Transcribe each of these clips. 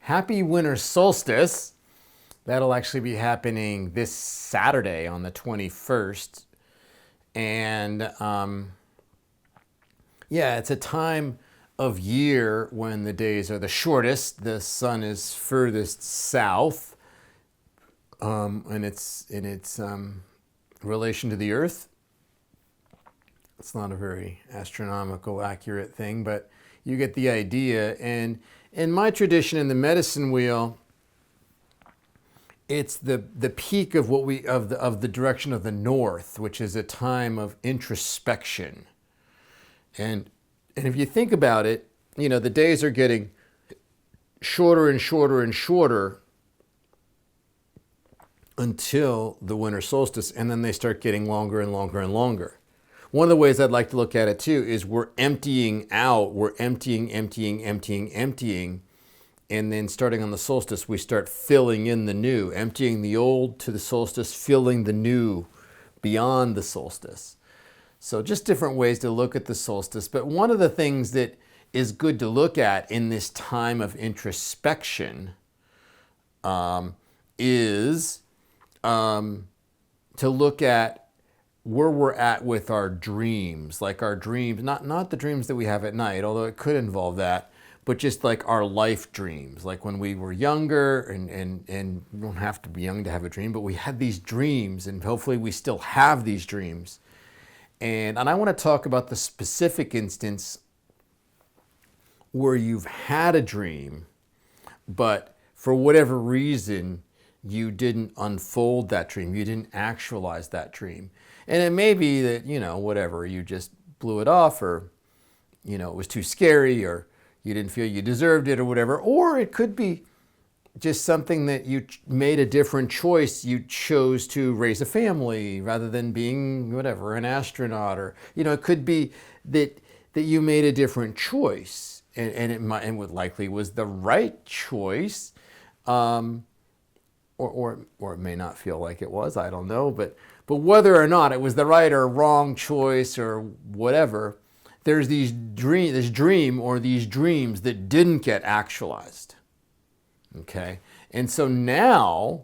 Happy winter solstice. That'll actually be happening this Saturday on the 21st. And yeah, it's a time of year when the days are the shortest. The sun is furthest south in its relation to the earth. It's not a very astronomical accurate thing, but you get the idea. And in my tradition in the medicine wheel, it's the peak of the direction of the north, which is a time of introspection. And if you think about it, the days are getting shorter and shorter and shorter until the winter solstice, and then they start getting longer and longer and longer. One of the ways I'd like to look at it too is we're emptying out, we're emptying, and then starting on the solstice, we start filling in the new, emptying the old to the solstice, filling the new beyond the solstice. So just different ways to look at the solstice. But one of the things that is good to look at in this time of introspection is to look at where we're at with our dreams, like our dreams, not the dreams that we have at night, although it could involve that, but just like our life dreams, like when we were younger, and you don't have to be young to have a dream, but we had these dreams, and hopefully we still have these dreams. And I want to talk about the specific instance where you've had a dream, but for whatever reason, you didn't unfold that dream. You didn't actualize that dream. And it may be that, whatever, you just blew it off, or, it was too scary, or you didn't feel you deserved it, or whatever. Or it could be just something that you made a different choice. You chose to raise a family rather than being, whatever, an astronaut, or, it could be that you made a different choice, and it likely was the right choice. Or it may not feel like it was, I don't know, but whether or not it was the right or wrong choice or whatever, there's this dream or these dreams that didn't get actualized. Okay? And so now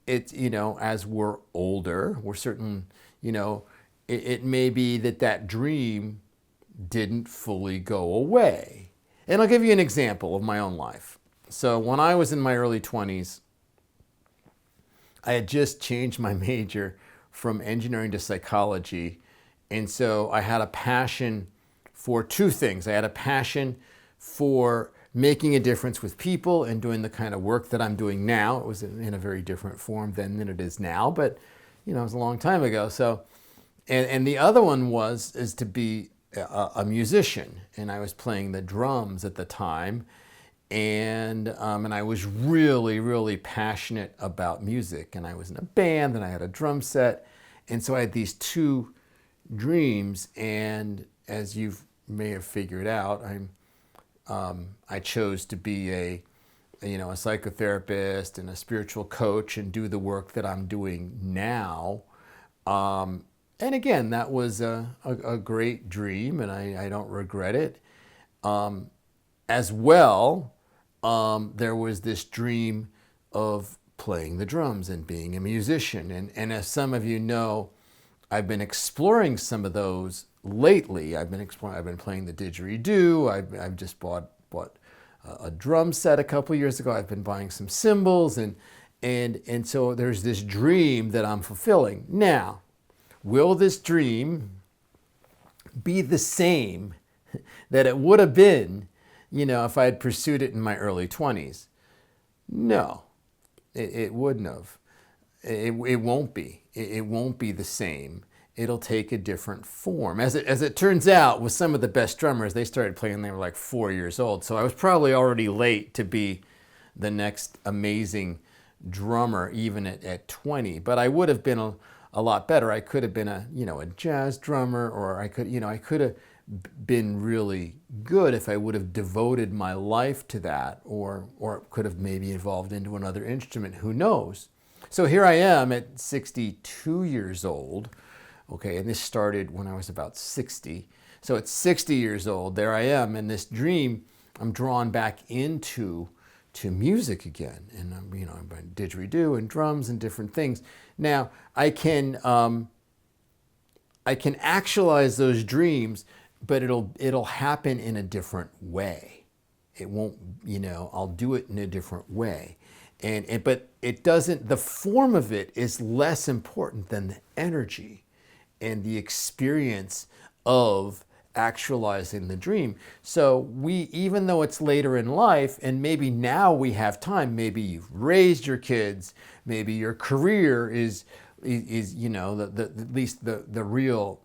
it's, as we're older, we're certain, it may be that dream didn't fully go away. And I'll give you an example of my own life. So when I was in my early 20s, I had just changed my major from engineering to psychology. And so I had a passion for two things. I had a passion for making a difference with people and doing the kind of work that I'm doing now. It was in a very different form then than it is now, but it was a long time ago. So, and the other one is to be a musician. And I was playing the drums at the time. And I was really, really passionate about music. And I was in a band, and I had a drum set. And so I had these two dreams. And as you may have figured out, I chose to be a psychotherapist and a spiritual coach and do the work that I'm doing now. And again, that was a great dream, and I don't regret it. As well, there was this dream of playing the drums and being a musician. And as some of you know, I've been exploring some of those lately. I've been playing the didgeridoo. I've just bought a drum set a couple years ago. I've been buying some cymbals, and so there's this dream that I'm fulfilling. Now, will this dream be the same that it would have been if I had pursued it in my early 20s? No, it wouldn't have. It won't be. It won't be the same. It'll take a different form. As it turns out, with some of the best drummers, they started playing when they were like 4 years old. So I was probably already late to be the next amazing drummer, even at 20. But I would have been a lot better. I could have been a jazz drummer, or I could have been really good if I would have devoted my life to that, or could have maybe evolved into another instrument. Who knows? So here I am at 62 years old. Okay, and this started when I was about 60. So at 60 years old, there I am, and this dream I'm drawn back into to music again, and I'm didgeridoo and drums and different things. Now I can actualize those dreams, but it'll happen in a different way. It won't, I'll do it in a different way. But it doesn't, the form of it is less important than the energy and the experience of actualizing the dream. So even though it's later in life, and maybe now we have time, maybe you've raised your kids, maybe your career is at least the real,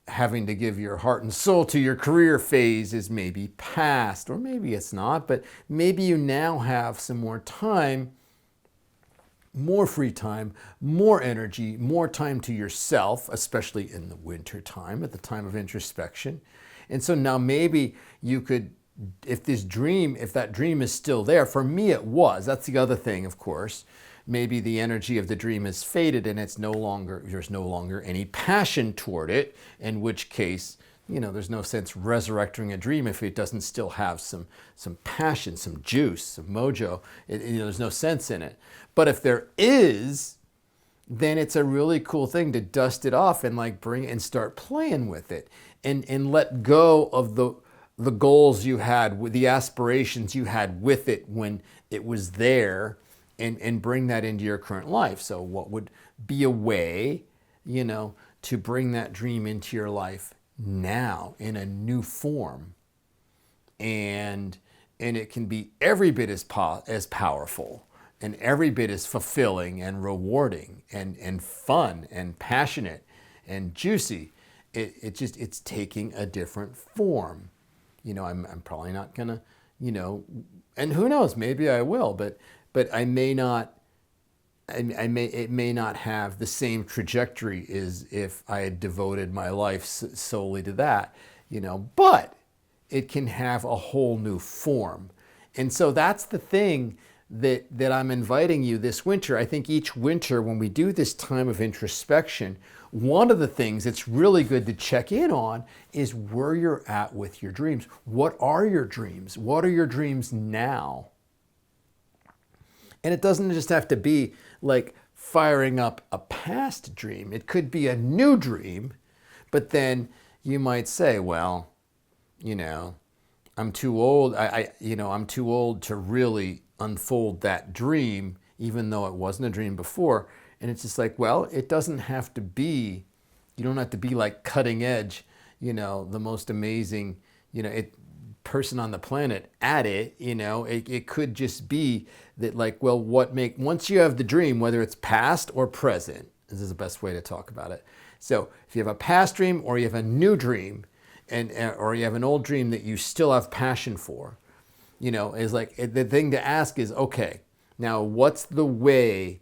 having to give your heart and soul to your career phase is maybe past, or maybe it's not, but maybe you now have some more time, more free time, more energy, more time to yourself, especially in the winter time, at the time of introspection. And so now maybe you could, if that dream is still there, for me it was, that's the other thing, of course, maybe the energy of the dream has faded and there's no longer any passion toward it, in which case, there's no sense resurrecting a dream if it doesn't still have some passion, some juice, some mojo. There's no sense in it. But if there is, then it's a really cool thing to dust it off and bring and start playing with it, and let go of the goals you had, with the aspirations you had with it when it was there, and bring that into your current life. So what would be a way, to bring that dream into your life now in a new form? And it can be every bit as powerful and every bit as fulfilling and rewarding and fun and passionate and juicy. It's taking a different form. I'm probably not gonna, and who knows, maybe I will, but I may not. It may not have the same trajectory as if I had devoted my life solely to that, but it can have a whole new form. And so that's the thing that I'm inviting you this winter. I think each winter when we do this time of introspection, one of the things that's really good to check in on is where you're at with your dreams. What are your dreams? What are your dreams now? And it doesn't just have to be like firing up a past dream. It could be a new dream, but then you might say, well, I'm too old. I'm too old to really unfold that dream, even though it wasn't a dream before. And it's just like, well, it doesn't have to be, you don't have to be like cutting edge, the most amazing, person on the planet at it. It could just be that, once you have the dream, whether it's past or present, this is the best way to talk about it. So if you have a past dream or you have a new dream, or you have an old dream that you still have passion for, is the thing to ask is, okay, now what's the way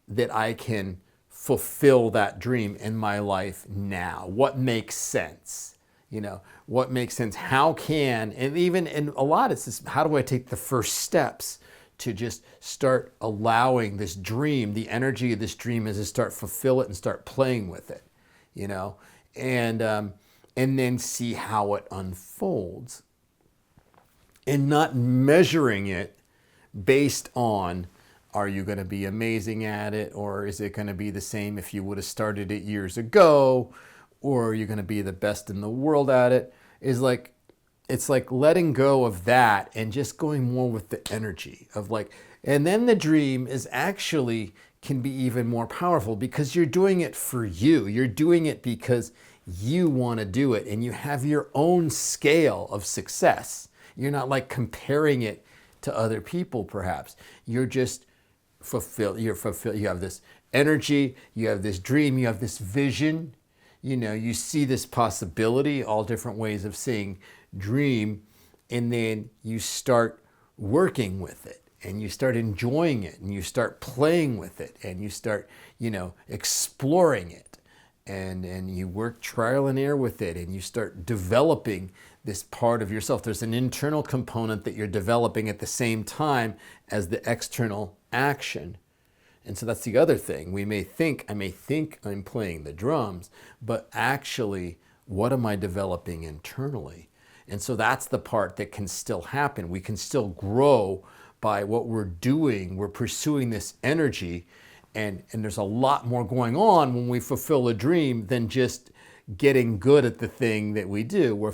that I can fulfill that dream in my life now? What makes sense? What makes sense? How can, and a lot it's just, how do I take the first steps to just start allowing this dream, the energy of this dream, is to start fulfill it and start playing with it, and then see how it unfolds, and not measuring it based on, are you going to be amazing at it, or is it going to be the same if you would have started it years ago, or are you going to be the best in the world at it? It's like letting go of that and just going more with the energy of and then the dream is actually can be even more powerful because you're doing it for you. You're doing it because you want to do it, and you have your own scale of success. You're not comparing it to other people, perhaps. You're just fulfilled. You have this energy, you have this dream, you have this vision. You see this possibility, all different ways of seeing dream, and then you start working with it, and you start enjoying it, and you start playing with it, and you start, exploring it, and you work trial and error with it, and you start developing this part of yourself. There's an internal component that you're developing at the same time as the external action. And so that's the other thing. I may think I'm playing the drums, but actually, what am I developing internally? And so that's the part that can still happen. We can still grow by what we're doing. We're pursuing this energy, and there's a lot more going on when we fulfill a dream than just getting good at the thing that we do.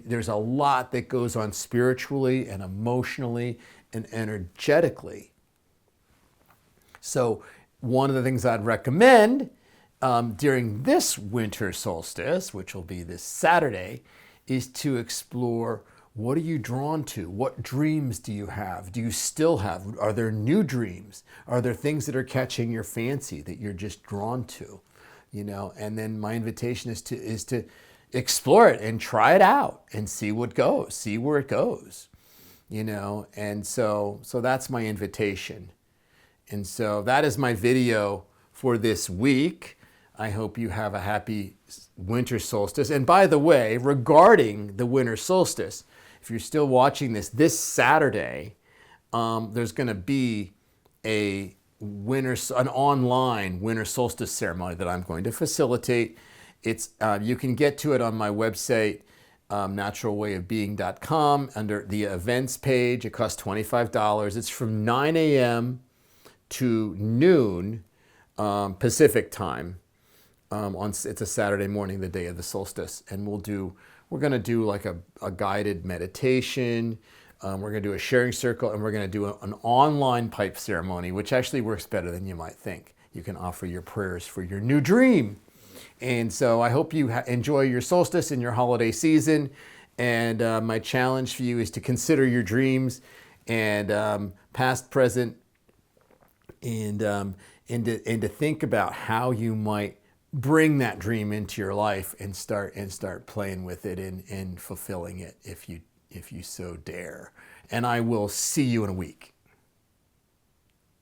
There's a lot that goes on spiritually and emotionally and energetically. So one of the things I'd recommend during this winter solstice, which will be this Saturday, is to explore, what are you drawn to? What dreams do you have? Do you still have? Are there new dreams? Are there things that are catching your fancy that you're just drawn to? You know, and then my invitation is to explore it and try it out and see what goes, see where it goes. You know, and so that's my invitation. And so that is my video for this week. I hope you have a happy winter solstice. And by the way, regarding the winter solstice, if you're still watching this Saturday, there's going to be an online winter solstice ceremony that I'm going to facilitate. It's you can get to it on my website, naturalwayofbeing.com, under the events page. It costs $25. It's from 9 a.m. to noon Pacific time. It's a Saturday morning, the day of the solstice, and we're going to do like a guided meditation. We're going to do a sharing circle, and we're going to do an online pipe ceremony, which actually works better than you might think. You can offer your prayers for your new dream. And so I hope you enjoy your solstice and your holiday season. And my challenge for you is to consider your dreams, and past, present, and to think about how you might bring that dream into your life and start playing with it and fulfilling it if you so dare. And I will see you in a week.